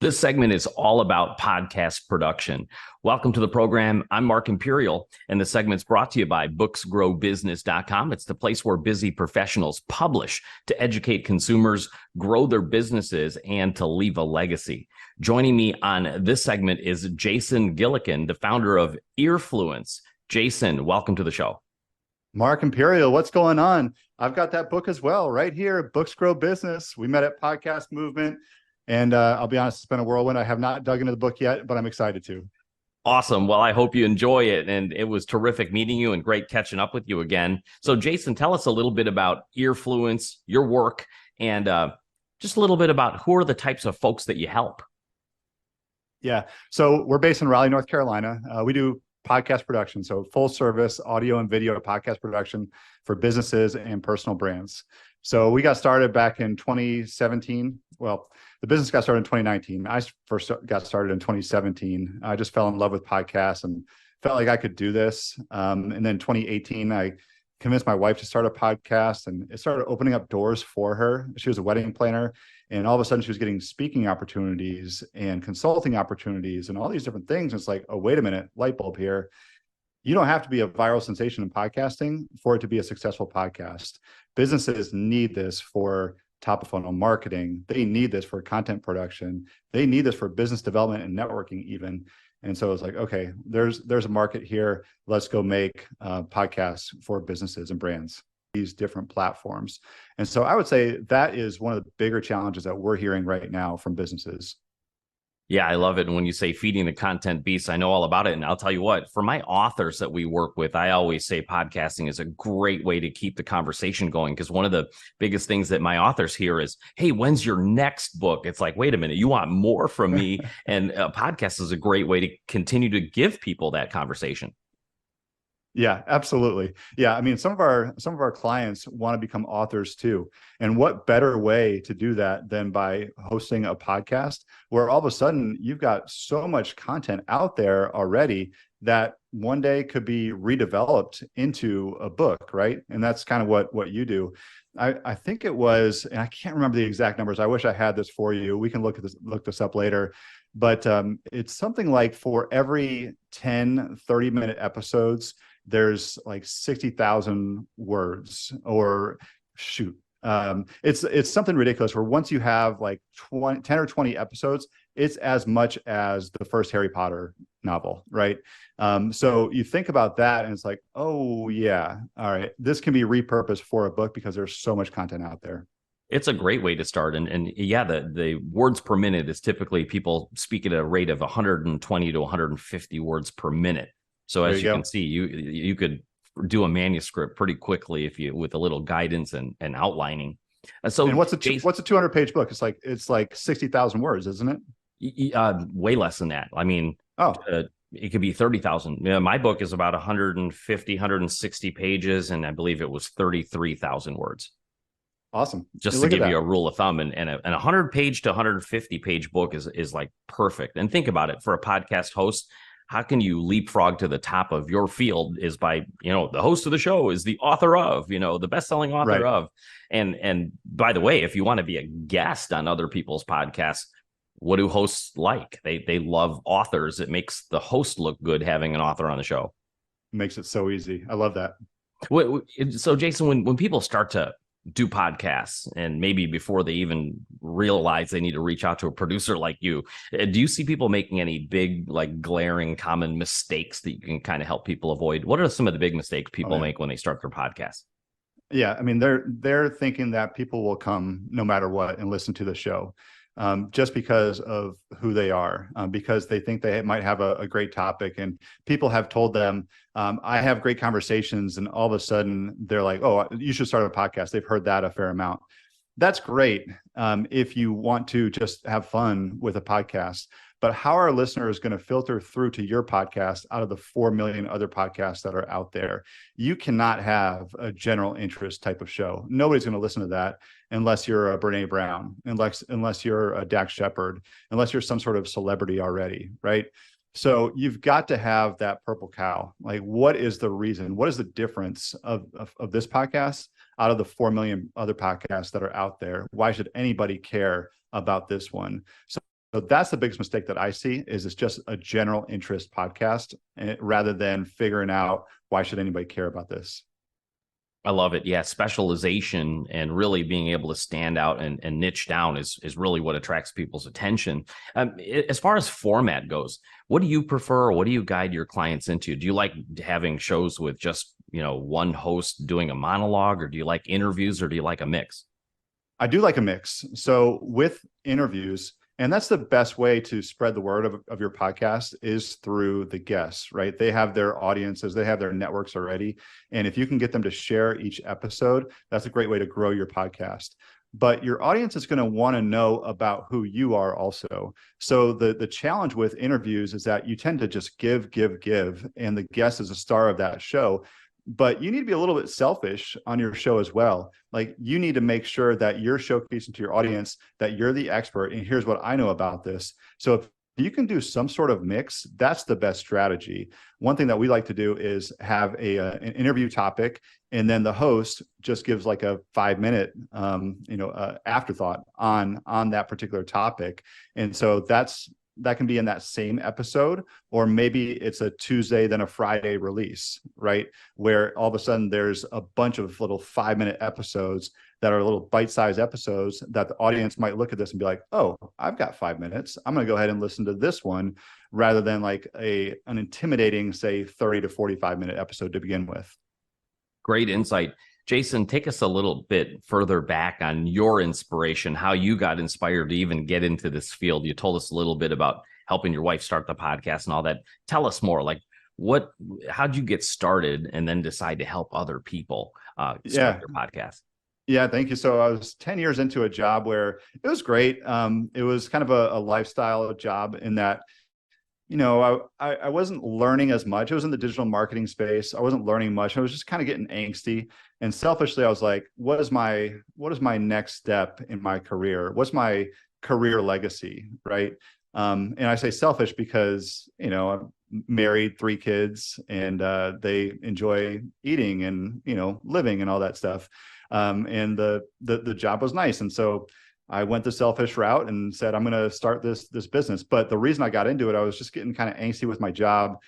This segment is all about podcast production. Welcome to the program. I'm Mark Imperial, and the segment's brought to you by booksgrowbusiness.com. It's the place where busy professionals publish to educate consumers, grow their businesses, and to leave a legacy. Joining me on this segment is Jason Gillikin, the founder of Earfluence. Jason, welcome to the show. Mark Imperial, what's going on? I've got that book as well right here, Books Grow Business. We met at Podcast Movement. And I'll be honest, it's been a whirlwind. I have not dug into the book yet, but I'm excited to. Awesome. Well, I hope you enjoy it. And it was terrific meeting you and great catching up with you again. So, Jason, tell us a little bit about Earfluence, your work, and just a little bit about who are the types of folks that you help. Yeah. So we're based in Raleigh, North Carolina. We do podcast production, so full service audio and video podcast production for businesses and personal brands. So we got started back in 2017. Well, the business got started in 2019. I first got started in 2017. I just fell in love with podcasts and felt like I could do this. And then 2018, I convinced my wife to start a podcast, and it started opening up doors for her. She was a wedding planner, and all of a sudden she was getting speaking opportunities and consulting opportunities and all these different things. And it's like, oh, wait a minute, light bulb here. You don't have to be a viral sensation in podcasting for it to be a successful podcast. Businesses need this for top of funnel marketing. They need this for content production. They need this for business development and networking even. And so it's like, okay, there's a market here. Let's go make podcasts for businesses and brands, these different platforms. And so I would say that is one of the bigger challenges that we're hearing right now from businesses. Yeah, I love it. And when you say feeding the content beast, I know all about it. And I'll tell you what, for my authors that we work with, I always say podcasting is a great way to keep the conversation going. Because one of the biggest things that my authors hear is, hey, when's your next book? It's like, wait a minute, you want more from me? And a podcast is a great way to continue to give people that conversation. Yeah, absolutely. Yeah, I mean, some of our clients want to become authors too. And what better way to do that than by hosting a podcast where all of a sudden you've got so much content out there already that one day could be redeveloped into a book, right? And that's kind of what you do. I think it was, and I can't remember the exact numbers. I wish I had this for you. We can look this up later. But it's something like for every 10, 30-minute episodes, there's like 60,000 words, or shoot. It's something ridiculous where once you have like 10 or 20 episodes, it's as much as the first Harry Potter novel, right? So you think about that and it's like, oh yeah, all right, this can be repurposed for a book because there's so much content out there. It's a great way to start. And yeah, the words per minute is typically people speak at a rate of 120 to 150 words per minute. So as you can see, you could do a manuscript pretty quickly if you with a little guidance and outlining. And what's a 200-page book? It's like 60,000 words, isn't it? Way less than that. I mean, it could be 30,000. Yeah, my book is about 150, 160 pages, and I believe it was 33,000 words. Awesome. Just to give you a rule of thumb, and a 100-page to 150-page book is like perfect. And think about it, for a podcast host, how can you leapfrog to the top of your field is by, the host of the show is the author of, the best-selling author of. And by the way, if you want to be a guest on other people's podcasts, what do hosts like? They love authors. It makes the host look good having an author on the show. Makes it so easy. I love that. So Jason, when people start to do podcasts, and maybe before they even realize they need to reach out to a producer like you, do you see people making any big, like, glaring common mistakes that you can kind of help people avoid? What are some of the big mistakes people make when they start their podcast? Yeah, I mean, they're thinking that people will come no matter what and listen to the show. Just because of who they are, because they think they might have a great topic, and people have told them, I have great conversations, and all of a sudden they're like, oh, you should start a podcast. They've heard that a fair amount. That's great if you want to just have fun with a podcast. But how are listeners going to filter through to your podcast out of the 4 million other podcasts that are out there? You cannot have a general interest type of show. Nobody's going to listen to that unless you're a Brene Brown, unless you're a Dax Shepard, unless you're some sort of celebrity already, right? So you've got to have that purple cow. Like, what is the reason? What is the difference of this podcast out of the 4 million other podcasts that are out there? Why should anybody care about this one? So that's the biggest mistake that I see is it's just a general interest podcast rather than figuring out why should anybody care about this. I love it. Yeah. Specialization and really being able to stand out and niche down is really what attracts people's attention. As far as format goes, what do you prefer? Or what do you guide your clients into? Do you like having shows with just, one host doing a monologue, or do you like interviews, or do you like a mix? I do like a mix. So with interviews, and that's the best way to spread the word of your podcast is through the guests, right? They have their audiences, they have their networks already. And if you can get them to share each episode, that's a great way to grow your podcast. But your audience is going to want to know about who you are also. So the challenge with interviews is that you tend to just give, and the guest is a star of that show. But you need to be a little bit selfish on your show as well. Like, you need to make sure that you're showcasing to your audience that you're the expert and here's what I know about this. So if you can do some sort of mix, that's the best strategy. One thing that we like to do is have an interview topic, and then the host just gives like a 5-minute afterthought on that particular topic. And so that can be in that same episode, or maybe it's a Tuesday, then a Friday release, right? Where all of a sudden there's a bunch of little 5-minute episodes that are little bite-sized episodes that the audience might look at this and be like, oh, I've got 5 minutes. I'm going to go ahead and listen to this one, rather than like an intimidating, say, 30 to 45-minute episode to begin with. Great insight. Jason, take us a little bit further back on your inspiration, how you got inspired to even get into this field. You told us a little bit about helping your wife start the podcast and all that. Tell us more. Like, how'd you get started and then decide to help other people start your podcast? Yeah, thank you. So I was 10 years into a job where it was great. It was kind of a lifestyle job in that, I wasn't learning as much. It was in the digital marketing space. I wasn't learning much. I was just kind of getting angsty. And selfishly, I was like, what is my next step in my career? What's my career legacy, right? And I say selfish because, I'm married, 3 kids, and they enjoy eating and, living and all that stuff. And the job was nice. And so I went the selfish route and said, I'm going to start this business. But the reason I got into it, I was just getting kind of angsty with my job.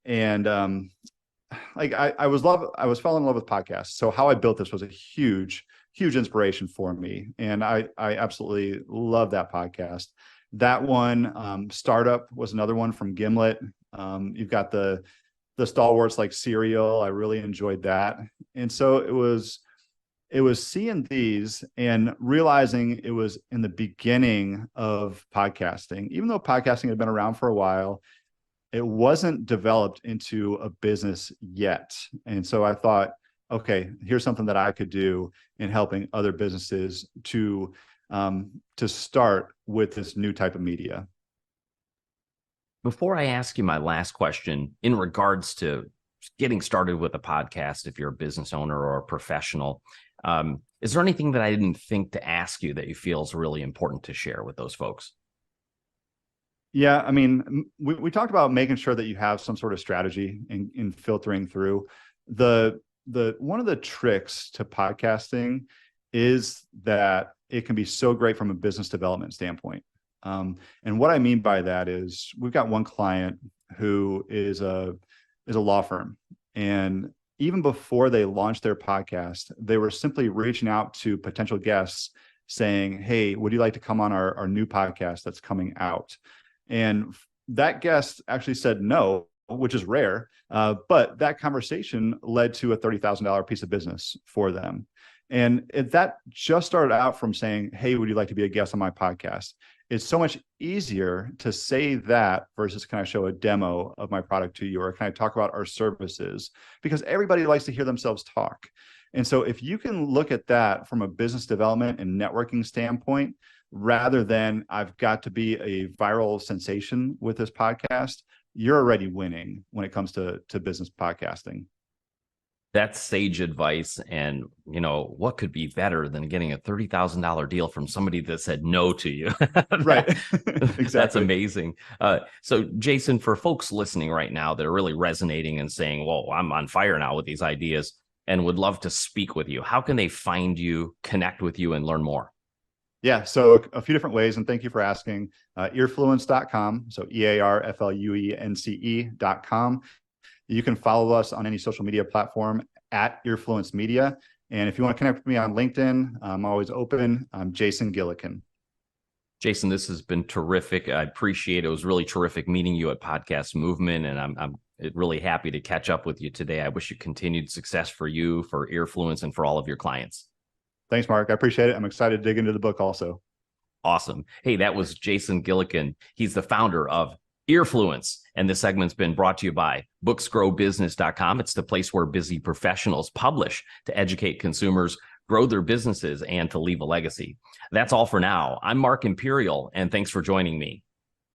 And I was falling in love with podcasts. So how I built this was a huge inspiration for me. And I absolutely love that podcast. That one, Startup, was another one from Gimlet. You've got the stalwarts like Serial. I really enjoyed that. And so it was seeing these and realizing it was in the beginning of podcasting. Even though podcasting had been around for a while, it wasn't developed into a business yet. And so I thought, okay, here's something that I could do in helping other businesses to start with this new type of media. Before I ask you my last question in regards to getting started with a podcast, if you're a business owner or a professional, is there anything that I didn't think to ask you that you feel is really important to share with those folks? Yeah, I mean, we talked about making sure that you have some sort of strategy in filtering through. The one of the tricks to podcasting is that it can be so great from a business development standpoint. And what I mean by that is we've got one client who is a law firm, and even before they launched their podcast, they were simply reaching out to potential guests saying, hey, would you like to come on our new podcast that's coming out? And that guest actually said no, which is rare. But that conversation led to a $30,000 piece of business for them. And that just started out from saying, hey, would you like to be a guest on my podcast? It's so much easier to say that versus can I show a demo of my product to you, or can I talk about our services? Because everybody likes to hear themselves talk. And so if you can look at that from a business development and networking standpoint, rather than I've got to be a viral sensation with this podcast, you're already winning when it comes to business podcasting. That's sage advice. And, what could be better than getting a $30,000 deal from somebody that said no to you? Right. Exactly. That's amazing. So, Jason, for folks listening right now that are really resonating and saying, well, I'm on fire now with these ideas and would love to speak with you, how can they find you, connect with you, and learn more? Yeah, so a few different ways, and thank you for asking. Earfluence.com, so EARFLUENCE.com. You can follow us on any social media platform at Earfluence Media. And if you want to connect with me on LinkedIn, I'm always open. I'm Jason Gillikin. Jason, this has been terrific. I appreciate it. It was really terrific meeting you at Podcast Movement, and I'm really happy to catch up with you today. I wish you continued success for you, for Earfluence, and for all of your clients. Thanks, Mark. I appreciate it. I'm excited to dig into the book also. Awesome. Hey, that was Jason Gillikin. He's the founder of Earfluence. And this segment's been brought to you by booksgrowbusiness.com. It's the place where busy professionals publish to educate consumers, grow their businesses, and to leave a legacy. That's all for now. I'm Mark Imperial, and thanks for joining me.